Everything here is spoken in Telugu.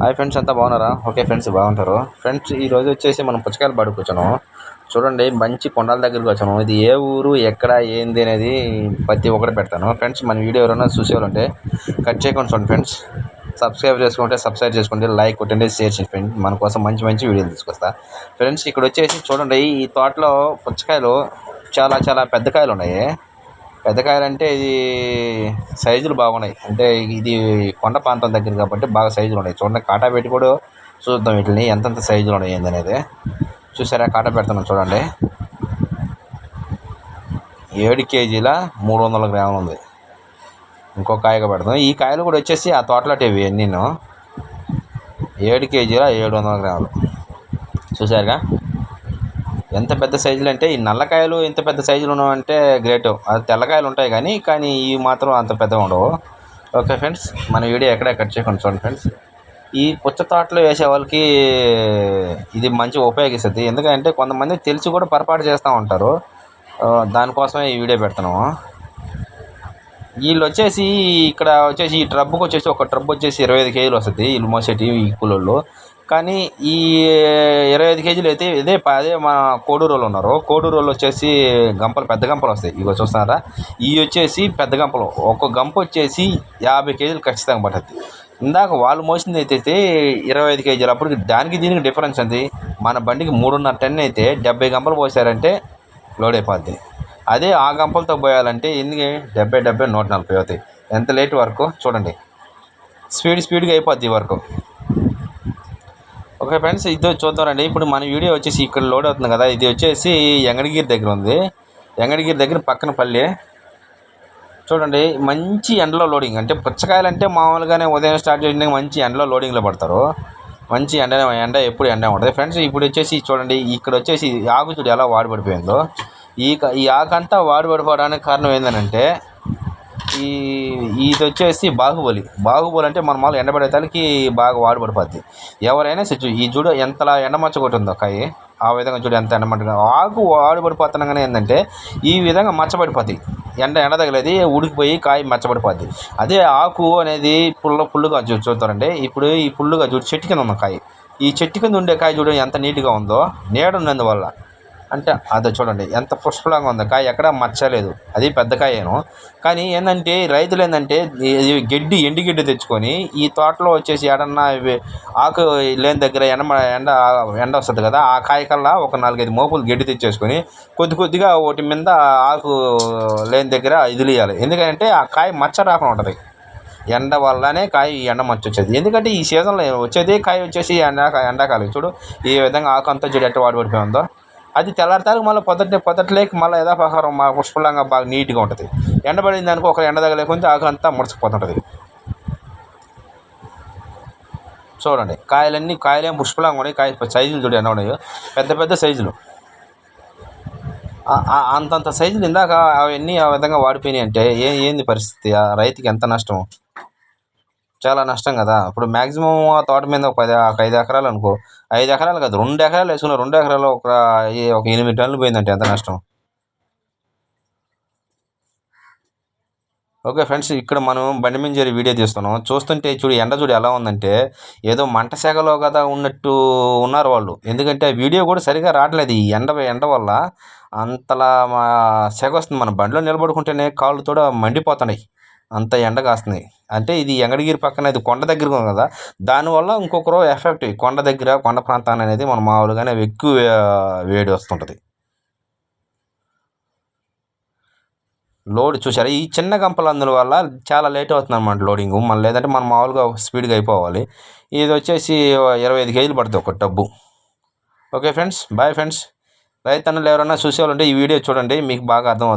హాయ్ ఫ్రెండ్స్, అంతా బాగున్నారా? ఓకే ఫ్రెండ్స్, బాగుంటారు. ఫ్రెండ్స్, ఈరోజు వచ్చేసి మనం పుచ్చకాయలు పడుకు వచ్చాను. చూడండి, మంచి కొండల దగ్గరికి వచ్చాను. ఇది ఏ ఊరు, ఎక్కడ, ఏంది అనేది ప్రతి ఒక్కటి పెడతాను. ఫ్రెండ్స్, మన వీడియో ఎవరైనా చూసేవాళ్ళంటే కట్ చేయకుండా చూడండి ఫ్రెండ్స్. సబ్స్క్రైబ్ చేసుకోండి, లైక్ కొట్టండి, షేర్ చేయండి. మన కోసం మంచి మంచి వీడియోలు తీసుకొస్తా. ఫ్రెండ్స్, ఇక్కడ వచ్చేసి చూడండి, ఈ తోటలో పుచ్చకాయలు చాలా చాలా పెద్ద కాయలు ఉన్నాయి. పెద్ద కాయలు అంటే ఇది సైజులు బాగున్నాయి. అంటే ఇది కొండ ప్రాంతం దగ్గర కాబట్టి బాగా సైజులు ఉన్నాయి. చూడండి, కాటా పెట్టి కూడా చూద్దాం వీటిని ఎంతెంత సైజులు ఉన్నాయి ఏందనేది. చూసారా, కాటా పెడుతున్నాం చూడండి. 7 కేజీల 300 గ్రాములు ఉంది. ఇంకో కాయగా పెడతాం. ఈ కాయలు కూడా వచ్చేసి ఆ తోటలోటివి నేను 7 కేజీల 700 గ్రాములు. చూసారుగా ఎంత పెద్ద సైజులు. అంటే ఈ నల్లకాయలు ఎంత పెద్ద సైజులు ఉన్నాయంటే గ్రేట్. అది తెల్లకాయలు ఉంటాయి కానీ ఇవి మాత్రం అంత పెద్దగా ఉండవు. ఓకే ఫ్రెండ్స్, మన వీడియో ఎక్కడ కట్ చేయకుండా చూడండి ఫ్రెండ్స్. ఈ పుచ్చ తోటలో వేసే వాళ్ళకి ఇది మంచి ఉపయోగిస్తుంది. ఎందుకంటే కొంతమంది తెలిసి కూడా పొరపాటు చేస్తూ ఉంటారు. దానికోసమే ఈ వీడియో పెడుతున్నాము. వీళ్ళు వచ్చేసి ఇక్కడ వచ్చేసి ఈ ట్రబ్బుకి వచ్చేసి ఒక ట్రబ్ వచ్చేసి 25 కేజీలు వస్తుంది. వీళ్ళు మోసేటి ఈ కూలోళ్ళు. కానీ ఈ 25 కేజీలు అయితే అదే మన కోడూరు వాళ్ళు ఉన్నారు. కోడూరు వాళ్ళు వచ్చేసి గంపలు, పెద్ద గంపలు వస్తాయి. ఇవి చూస్తున్నారా, ఇవి వచ్చేసి పెద్ద గంపలు. ఒక గంప వచ్చేసి 50 కేజీలు ఖచ్చితంగా పడుతుంది. ఇందాక వాళ్ళు మోసింది అయితే 25 కేజీలు. అప్పటికి దానికి దీనికి డిఫరెన్స్ ఉంది. మన బండికి 3.5 టన్ను అయితే 70 గంపలు పోసారంటే లోడ్ అయిపోద్ది. అదే ఆ గంపలతో పోయాలంటే ఎందుకు 70 140 అవుతాయి. ఎంత లేట్ వరకు చూడండి, స్పీడ్గా అయిపోద్ది ఈ వరకు. ఓకే ఫ్రెండ్స్, ఇది చూద్దామండి. ఇప్పుడు మన వీడియో వచ్చేసి ఇక్కడ లోడ్ అవుతుంది కదా. ఇది వచ్చేసి ఎంగడగిరి దగ్గర ఉంది. ఎంగడగిరి దగ్గర పక్కన పల్లి. చూడండి, మంచి ఎండలో లోడింగ్. అంటే పుచ్చకాయలు అంటే మామూలుగానే ఉదయం స్టార్ట్ చేసిన మంచి ఎండలో లోడింగ్లో పడతారు. మంచి ఎండ ఎప్పుడు ఎండ ఉంటుంది ఫ్రెండ్స్. ఇప్పుడు వచ్చేసి చూడండి, ఇక్కడ వచ్చేసి ఆకు చూడు ఎలా వాడిపడిపోయిందో. ఈ ఆకంతా వాడిపడిపోవడానికి కారణం ఏంటంటే ఇది వచ్చేసి బాహుబలి అంటే మన మామూలు ఎండబడేతానికి బాగా వాడిపడిపోద్ది. ఎవరైనా ఈ చూడు ఎంతలా ఎండమచ్చ కొట్టిందో కాయ. ఆ విధంగా చూడు ఎంత ఎండమట్టుగా ఆకు వాడిపడిపోతున్నాగానే ఏంటంటే ఈ విధంగా మచ్చబడిపోతాయి. ఎండ తగిలేది ఉడికిపోయి కాయ మచ్చబడిపోద్ది. అదే ఆకు అనేది పుల్లుగా చూస్తారండి. ఇప్పుడు ఈ పుల్లుగా చూడు చెట్టు కింద ఉన్న కాయ. ఈ చెట్టు కింద ఉండే కాయ చూడండి ఎంత నీట్గా ఉందో. నీడ ఉన్నందువల్ల అంటే అదే చూడండి ఎంత పుష్పలంగా ఉంది కాయ, ఎక్కడ మచ్చలేదు. అది పెద్ద కాయను. కానీ ఏంటంటే రైతులు ఏంటంటే ఎండు గడ్డి తెచ్చుకొని ఈ తోటలో వచ్చేసి ఏడన్నా ఆకు లేని దగ్గర ఎండ వస్తుంది కదా, ఆ కాయ కల్లా ఒక 4-5 మోపులు గడ్డి తెచ్చేసుకొని కొద్దిగా ఒకటి మీద ఆకు లేని దగ్గర ఇదిలియాలి. ఎందుకంటే ఆ కాయ మచ్చ రాకుండా ఉంటుంది. ఎండ వల్లనే కాయ ఎండ మచ్చ వచ్చేది. ఎందుకంటే ఈ సీజన్లో వచ్చేది కాయ వచ్చేసి ఎండాకాలం. చూడు ఈ విధంగా ఆకు అంతా చూడు ఎట్ట వాడిపడిపోయిందో. అది తెల్లారితాలకు మళ్ళీ పొద్దుట్లేకి మళ్ళీ యథాప్రకారం మా పుష్పలంగా బాగా నీట్గా ఉంటుంది. ఎండబడింది అనుకో, ఒక ఎండ తగలేకుంటే ఆకు అంతా ముడిచిపోతుంటుంది. చూడండి, కాయలేం పుష్పలంగా ఉన్నాయి. కాయ సైజులు చూడు ఎన్న ఉన్నాయో, పెద్ద సైజులు. అంతంత సైజులు ఇందాక అవన్నీ ఆ విధంగా వాడిపోయినాయి అంటే ఏంది పరిస్థితి? ఆ రైతుకి ఎంత నష్టం, చాలా నష్టం కదా. ఇప్పుడు మ్యాక్సిమం ఆ తోట మీద ఒక 5 ఎకరాలు అనుకో, 5 ఎకరాలు కాదు 2 ఎకరాలు వేసుకున్న 2 ఎకరాలు ఒక 8 టన్నులు పోయిందంటే ఎంత నష్టం. ఓకే ఫ్రెండ్స్, ఇక్కడ మనం బండి మీద చేరి వీడియో తీస్తున్నాం. చూస్తుంటే చూడు ఎండ చూడు ఎలా ఉందంటే ఏదో మంట శాఖలో కదా ఉన్నట్టు ఉన్నారు వాళ్ళు. ఎందుకంటే ఆ వీడియో కూడా సరిగా రావట్లేదు. ఈ ఎండ వల్ల అంతలా సెగ వస్తుంది. మన బండిలో నిలబడుకుంటేనే కాళ్ళు కూడా మండిపోతున్నాయి, అంత ఎండ కాస్తుంది. అంటే ఇది ఎంగడగిరి పక్కన, ఇది కొండ దగ్గర ఉంది కదా, దానివల్ల ఇంకొకరు ఎఫెక్ట్. కొండ ప్రాంతాన్ని అనేది మనం మామూలుగానే ఎక్కువ వేడి వస్తుంటుంది. లోడ్ చూసారా, ఈ చిన్న గంపలు అందువల్ల చాలా లేట్ అవుతుంది అన్నమాట లోడింగ్. లేదంటే మనం మామూలుగా స్పీడ్గా అయిపోవాలి. ఇది వచ్చేసి 25 కేజీలు పడుతుంది ఒక tub. Okay friends, bye friends. రైతన్నలు ఎవరైనా చూసేవాళ్ళంటే ఈ వీడియో చూడండి, మీకు బాగా అర్థమవుతుంది.